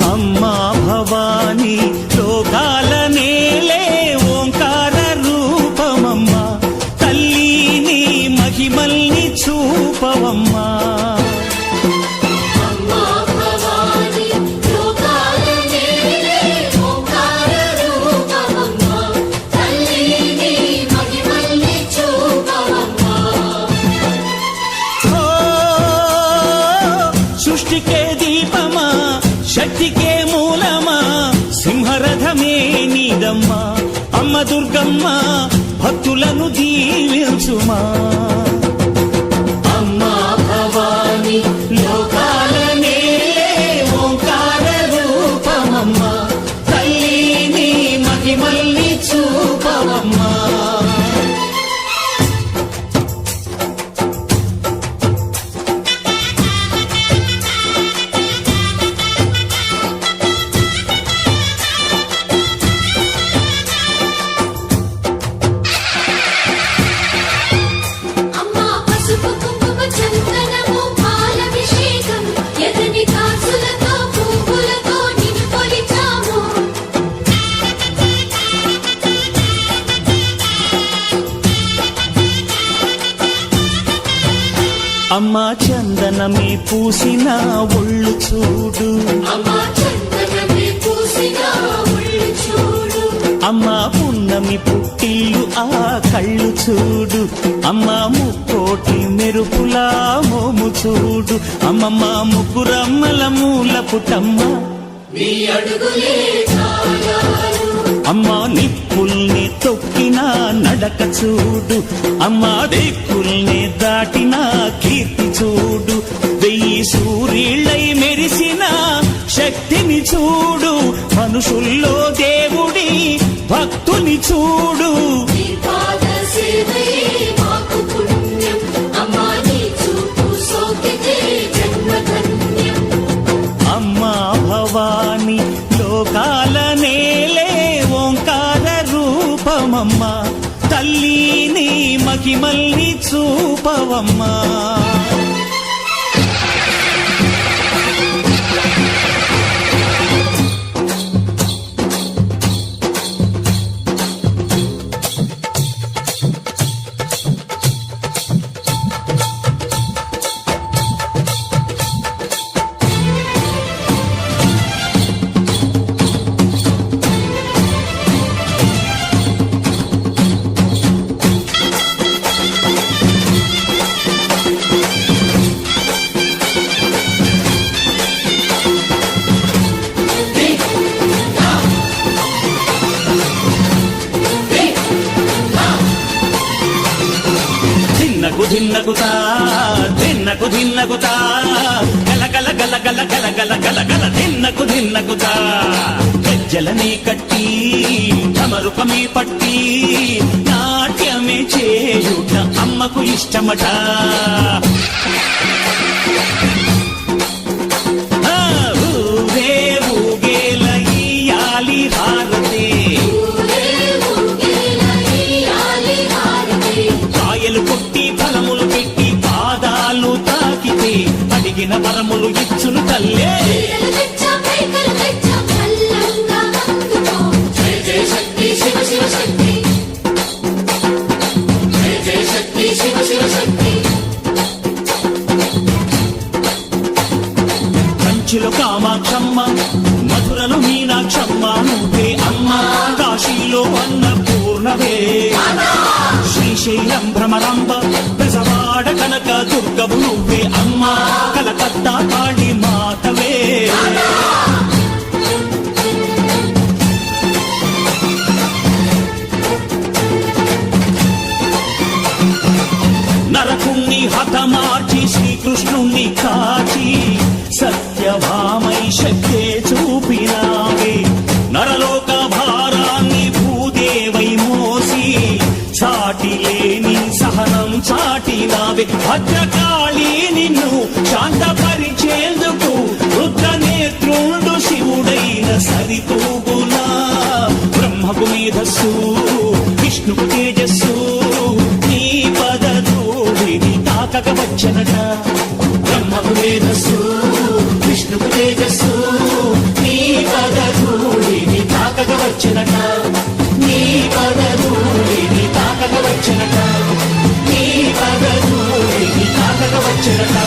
అమ్మా భవాని లోకాల నేలే ఓంకార రూపమమ్మా తల్లిని మహిమల్ని చూపవమ్మా సృష్టికే దీపమా శక్తికే మూలమా సింహరథమే నీదమ్మా అమ్మ దుర్గమ్మ భక్తులను దీవించుమా అమ్మా భవాని లోకాల నేలే ఓంకార రూపమమ్మా తల్లిని మహిమల్ని చూపవమ్మా అమ్మా చందనమే పూసిన ఒళ్ళు చూడు అమ్మా పున్నమి పుట్టిల్లు ఆ కళ్ళు చూడు అమ్మా ముక్కోటి మెరుపులా మోము చూడు అమ్మమ్మ ముగ్గురమ్మల మూల పుటమ్మ అమ్మా నిప్పుల్ని తొక్కిన నడక చూడు అమ్మా దిక్కుల్ని దాటిన కీర్తి చూడు 1000 సూర్యుళ్ళై మెరిసిన శక్తిని చూడు మనుషుల్లో దేవుడి భక్తుని చూడు అమ్మా భవాని లోకాల నేలే ఓంకార రూపమమ్మా తల్లిని మహిమల్ని చూపవమ్మా ధిన్నగుతా ధిన్నకు ధిన్నగుతా గల గల గల గల గల గల గల గల ధిన్నగుతా గజ్జలనే కట్టి ఢమరుకమే పట్టి నాట్యమే చేయుట అమ్మకు ఇష్టమట ఊరే ఊగేల ఇయ్యాలి హారతే కాయలు కొట్టి ఫలములు పెట్టి పాదాలు తాకితే అడిగిన వరములు ఇచ్చును తల్లే కంచిలో కామాక్షమ్మ మధురలో మీనాక్షమ్మ నువ్వే అమ్మ కాశీలో అన్నపూర్ణవే శ్రీశైలం భ్రమరాంబ బెజవాడ కనక దుర్గవు నువ్వే అమ్మ కలకత్తా కాళీ మాతవే నరకుణ్ణి హతమార్చి శ్రీకృష్ణుణ్ణి కాచి సత్యభామై శక్తే చూపినావే నరలోక భారాన్ని భూదేవై మోసి చాటి లేని సహనం చాటినావే భద్రకాళి నిన్ను శాంతపరిచేందుకు రుద్ర నేత్రుండు శివుడైన సరితూగునా బ్రహ్మకు మేధస్సు విష్ణుకు తేజస్సు నీ పదధూళిని తాకక వచ్చినట నీ పదధూళిని తాకక వచ్చినట నీ పదధూళిని తాకక వచ్చినట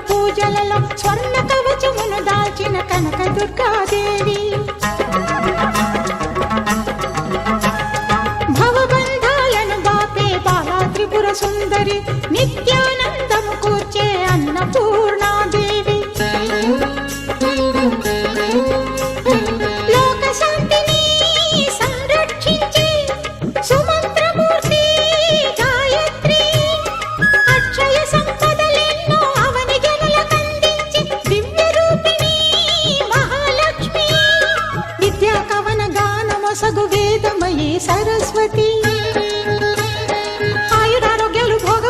పూజలలో స్వర్ణ కవచమును దాల్చిన కనక దుర్గాదేవి భవబంధాలను బాపే బాలా త్రిపుర సుందరి నిత్యానందము కూర్చే అన్నపూర్ణాదేవి లోక శాంతిని సంరక్షించే సుమంత్రమూర్తి గాయత్రి అక్షయ సంపదలెన్నో అవని జనులకందించి దివ్య రూపిణి మహాలక్ష్మి విద్యా కవన గానమొసగు వేదమయీ సరస్వతి ఆయురారోగ్యాలు భోగ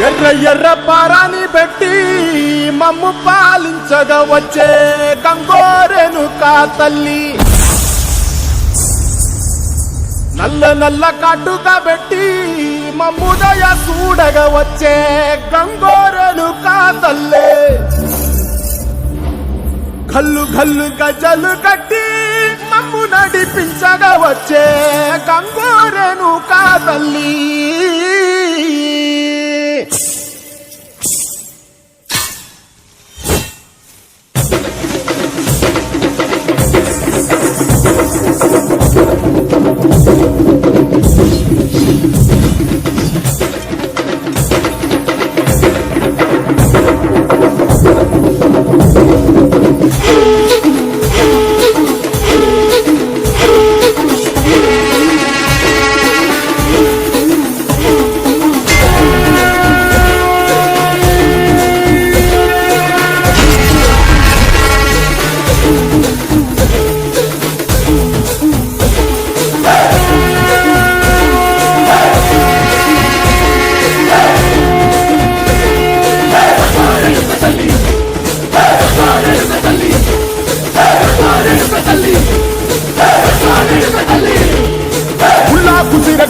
ఎర్ర ఎర్ర పారాని పెట్టి మమ్ము పాలించగా వచ్చే గంగోరెను కా తల్లి, నల్ల నల్ల కాటుగా పెట్టి మమ్ముదయ చూడగా వచ్చే గంగోరెను కా తల్లే, గల్లు గల్లు గజలు కట్టి మమ్ము నడిపించగా వచ్చే గంగోరెను కా తల్లి.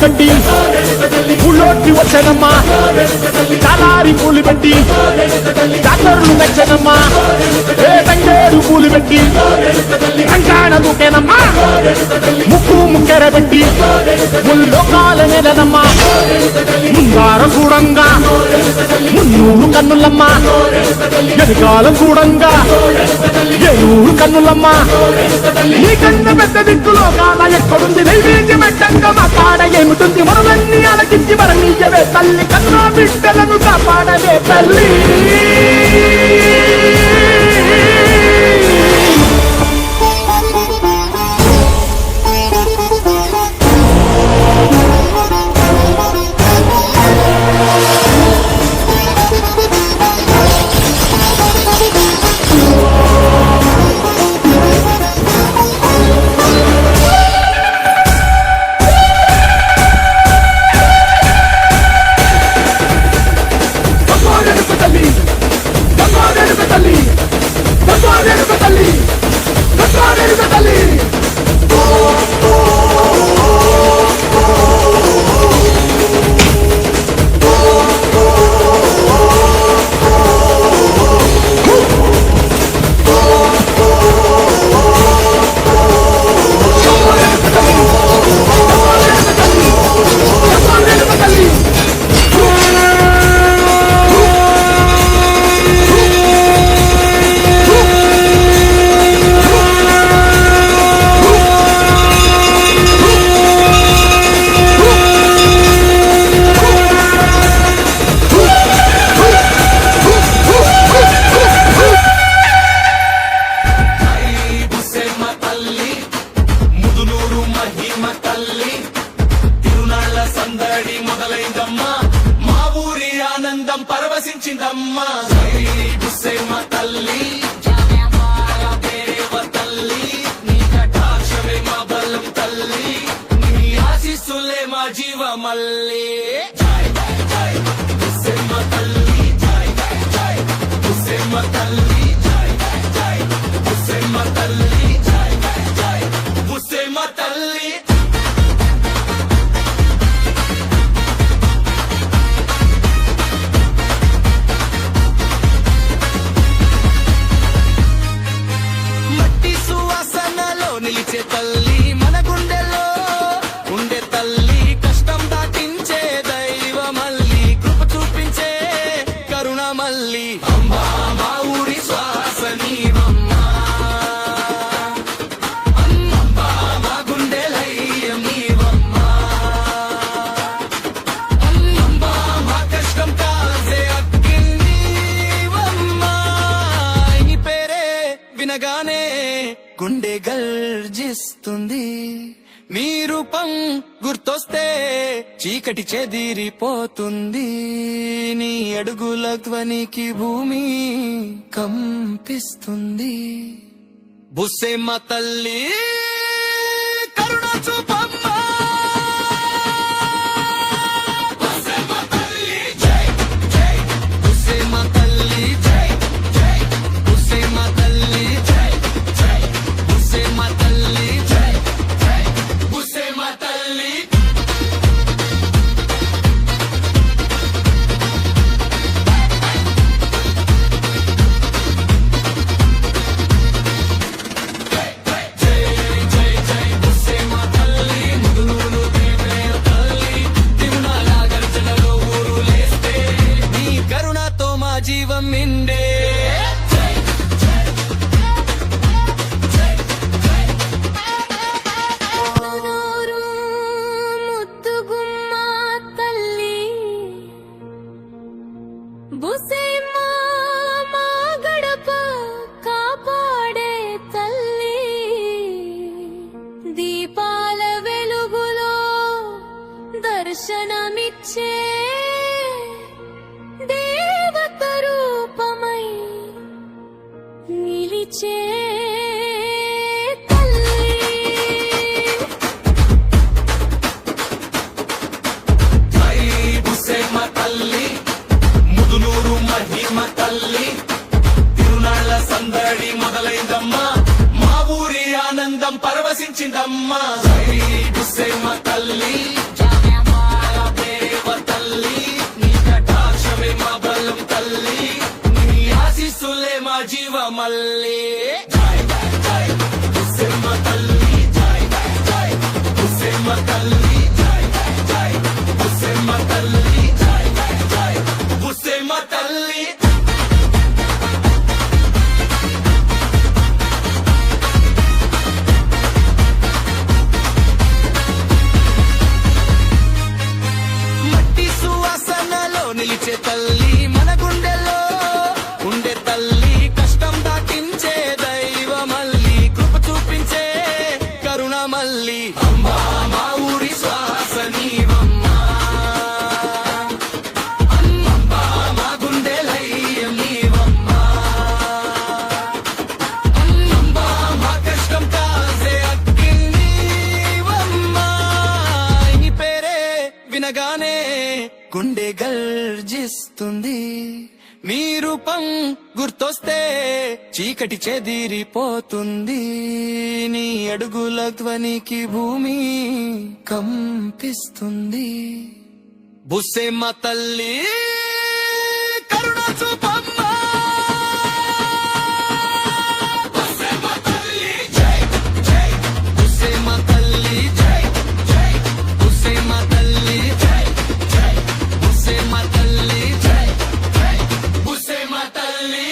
గడ్డి పుల్లోకి వచ్చనమ్మా, చాలారి పూలు పెట్టి డాక్టర్లు మెచ్చనమ్మా, ఏ తంగేరు పూలు పెట్టి కంకాణ దూకేనమ్మా, ముక్కు ముక్కెర పెట్టి ముల్లోకాల నెలనమ్మా, ముందార చూడంగా మున్నూరు కన్నులమ్మా, ఎదుగాల చూడంగా ఏనూరు కన్నులమ్మా, ఈ కన్ను పెద్ద దిక్కులో కాల ఎక్కడుంది నైవేద్యమెట్టంగా మా కాడ ఏమిటుంది, మనలన్నీ అలకించి మరణీయవే తల్లి, కన్నా బిడ్డలను కాపాడవే తల్లి. పరవశించిందమ్మా బుస్సమ్మ తల్లి, తల్లి నీ కటాక్షమే మా బలం తల్లి, నీ ఆశీస్సులే మా జీవ మల్లి. బుస్సమ్మ తల్లి బుస్సమ్మ తల్లి బుస్సమ్మ తల్లి బుస్సమ్మ తల్లి. నిలిచే తల్లి మన గుండెలో ఉండే తల్లి, కష్టం దాటించే దైవ మల్లి, కృప చూపించే కరుణ మల్లి. అమ్మా మా ఊరి శ్వాస నీవమ్మా, అమ్మా మా గుండెలయ్యం నీవమ్మా, అమ్మా మా కష్టం కాసే అగ్గి నీవమ్మా. నీ పేరే వినగానే గుండె గర్జిస్తుంది, నీ రూపం గుర్తొస్తే చీకటి చెదిరిపోతుంది, నీ అడుగుల ధ్వనికి భూమి కంపిస్తుంది. బుస్సమ్మ తల్లి కరుణ చూపమ్మా. బుస్సమ్మ తల్లి జై జై బుసేమ్మా మా గడప కాపాడే తల్లి, దీపాల వెలుగులో దర్శనమిచ్చే దేవత రూపమై నిలిచే తల్లి. జై బుస్సేమ్మ తల్లి, ముదునూరు మహిమ తల్లి, తిరునాళ్ల సందడి మొదలైందమ్మా, మా ఊరి ఆనందం పరవశించిందమ్మా. జై బుస్సేమ్మ తల్లి, జానమాల దేవ తల్లి, నీ కటాక్షమే మా బలం తల్లి, నీ ఆశీస్సులే మా జీవమల్లి. జై జై జై బుస్సేమ్మ తల్లి, జై జై జై బుస్సేమ్మ తల్లి, జై జై జై బుస్సేమ్మ తల్లి, జై జై జై బుస్సేమ్మ తల్లి. మట్టి సువాసనలో నిలిచే తల్లి, మన గుండెల్లో ఉండే తల్లి, కష్టం దాటించే దైవమల్లి, కృప చూపించే కరుణమల్లి. అమ్మా మా ఊరి శ్వాస నీవమ్మా, అమ్మమ్మా మా గుండెలయ్యం నీవమ్మా, అమ్మమ్మా మా కష్టం కాసే అగ్గి నీవమ్మా. నీ పేరే వినగానే గుండె గర్జిస్తుంది, నీ రూపం గుర్తొస్తే చీకటి చెదిరిపోతుంది, నీ అడుగుల ధ్వనికి భూమి కంపిస్తుంది. బుస్సేమ్మ తల్లి కరుణ చూపమ్మా. బుస్సేమ్మ తల్లి జై జై బుస్సేమ్మ తల్లి, జై జై బుస్సేమ్మ తల్లి, జై జై బుస్సేమ్మ తల్లి, జై జై బుస్సేమ్మ తల్లి.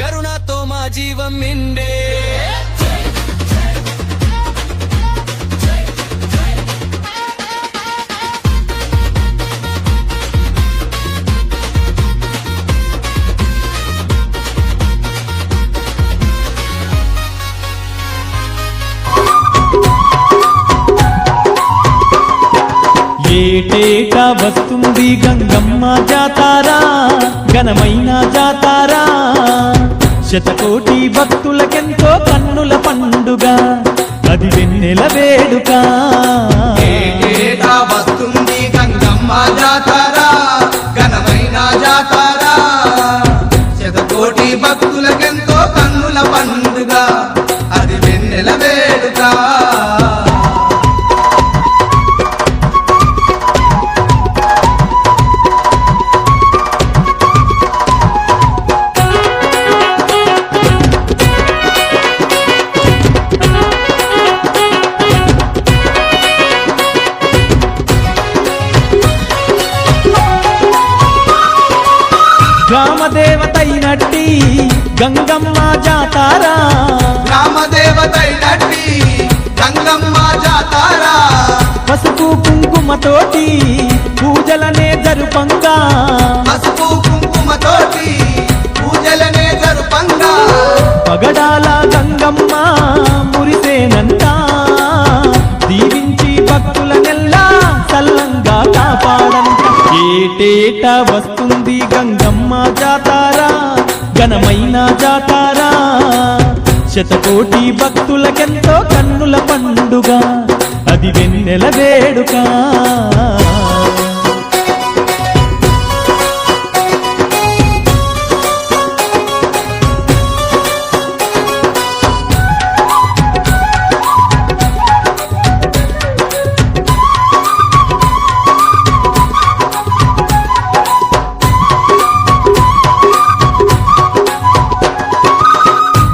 కరుణతో మా జీవం నిండే. ఏటేటా వస్తుంది గంగమ్మ జాతారా, ఘనమైన జాతారా, శతకోటి భక్తులకెంతో కన్నుల పండుగ, అది వెన్నెల వేడుక. ఏటేటా వస్తుంది గంగమ్మ జాతర, ఘనమైన జాతర, శతకోటి భక్తులకెంతో కన్నుల పండుగ, అది వెన్నెల వేడుక. గ్రామదేవతైనట్టి గంగమ్మ జాతారా, గ్రామదేవతైనట్టి గంగమ్మ జాతర, పసుపు కుంకుమతోటి పూజలనే జరుపంగా, పసుపు కుంకుమతోటి పూజలనే జరుపంగా, పగడాల గంగమ్మ మురిసేనంట, దీవించి భక్తులనెల్లా సల్లంగా కాపాడంట. ఏటేటా వస్తుంది గంగమ్మ జాతారా, ఘనమైన జాతారా, శతకోటి భక్తులకెంతో కన్నుల పండుగ, అది వెన్నెల వేడుక.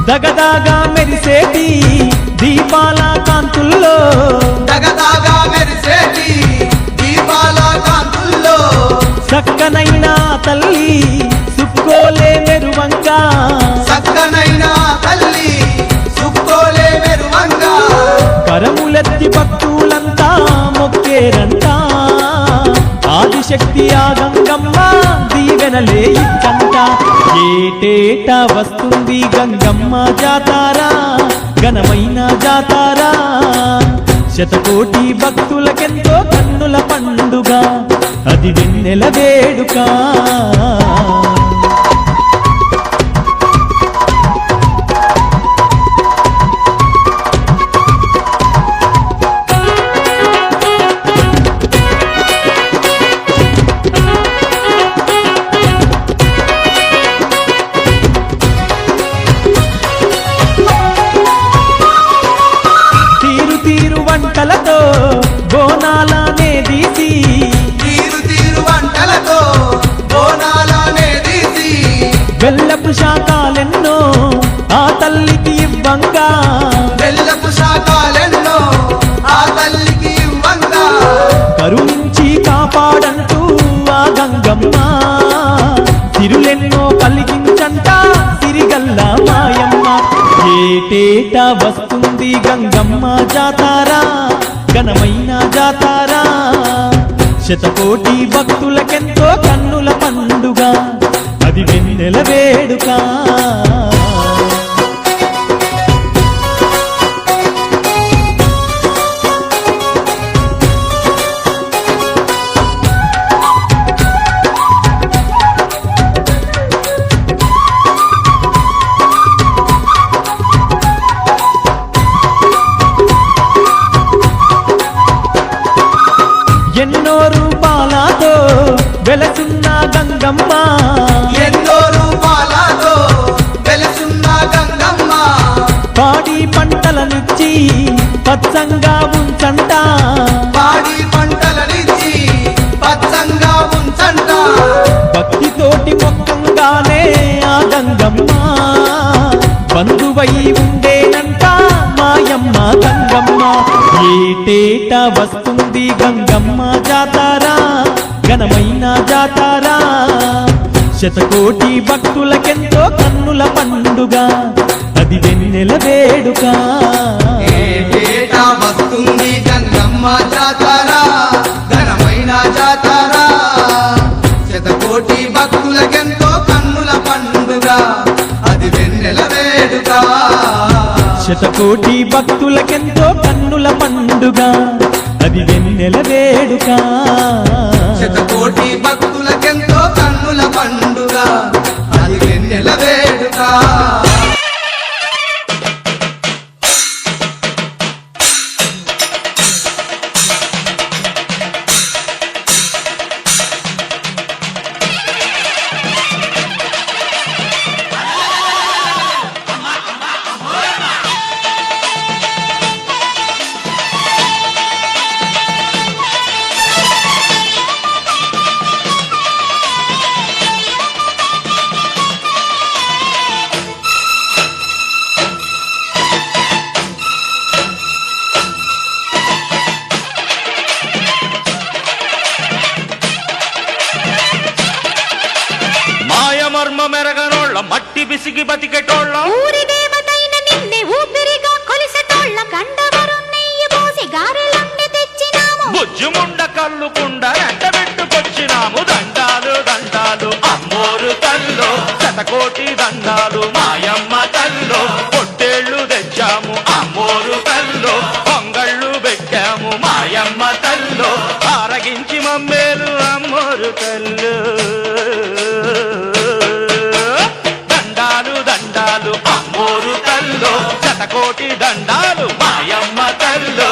దగదాగా మెరిసేటి దీపాల కాంతుల్లో, దగదాగా మెరిసేటి సక్కనైనా తల్లి సుక్కోలే మెరువంగా చక్కనైన తల్లి సుక్కోలే మెరువంగా కరములెత్తి భక్తులంతా మొక్కేరంట ఆదిశక్తి ఆ గంగమ్మ దీవెనలే ఇచ్చంట ఏటేటా వస్తుంది గంగమ్మ జాతారా ఘనమైన జాతారా శతకోటి భక్తులకెంతో కన్నుల పండుగ అది వెన్నెల వేడుక తీరు తీరు వంటలతో బోనాలనే తీసి తీరు తీరు వంటలతో బోనాలనే తీసి బెల్లపు శాఖలెన్నో ఆ తల్లికి ఇవ్వంగా బెల్లపు శాఖలెన్నో ఆ తల్లికి ఇవ్వంగా కరుణించి కాపాడంటూ ఆ గంగమ్మ సిరులెన్నో కలిగించంట సిరిగల్ల మాయమ్మ ఏటేటా వస్తుంది గంగమ్మ జాతారా ఘనమైన జాతారా శతకోటి భక్తులకెంతో కన్నుల పండుగ అది వెన్నెల వేడుక ఎన్నో రూపాలతో వెలసున్న గంగమ్మ ఎన్నో రూపాలతో వెలుసున్న గంగమ్మ పాడి పంటలనిచ్చి పచ్చంగా ఉంచంట పాడి పంటలనిచ్చి పచ్చంగా ఉంచంట భక్తితోటి మొక్కంగానే ఆ గంగమ్మ బంధువై ఉండేనంట మాయమ్మ గంగమ్మ ఏటేటా వస్తుంది గంగమ్మ జాతారా ఘనమైన జాతారా శతకోటి భక్తులకెంతో కన్నుల పండుగ అది వెన్నెల వేడుక ఏటేటా వస్తుంది గంగమ్మ జాతారా ఘనమైన జాతారా శతకోటి భక్తులకెంతో కన్నుల పండుగ అది వెన్నెల వేడుక శతకోటి భక్తులకెంతో కన్నుల పండుగ అది వెన్నెల వేడుక శతకోటి భక్తులకెంతో కన్నుల పండుగ అది వెన్నెల వేడుక మాయమర్మ మెరగనోళ్ళ మట్టి బిసిగి బతికెటోళ్ళ ఊరి దేవతైన నిన్నే ఊపిరిగా కొలిసెటోళ్ళ గండవరం నెయ్యి పోసి గారెలన్నీ తెచ్చినాము బుజ్జుముండ కల్లుకుండ ఎండబెట్టుకొచ్చినాము దండాలు దండాలు అమ్మోరు తల్లో శతకోటి దండాలు మాయమ్మ తల్లో పొట్టేళ్ళు తెచ్చాము అమ్మోరు తల్లో పొంగళ్ళు పెట్టాము మాయమ్మ తల్లో ఆరగించి మమ్మేలు అమ్మోరు తల్లు దండాలు దండాలు అమ్మోరు తల్లో శతకోటి దండాలు మాయమ్మ తల్లో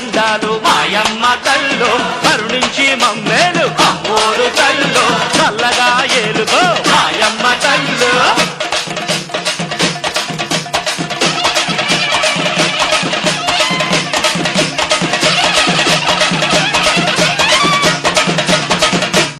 దండాలు మాయమ్మ తల్లు కరుణించి మమ్మేలు అమ్మోరు తల్లు చల్లగా ఏలుకో మాయమ్మ తల్లు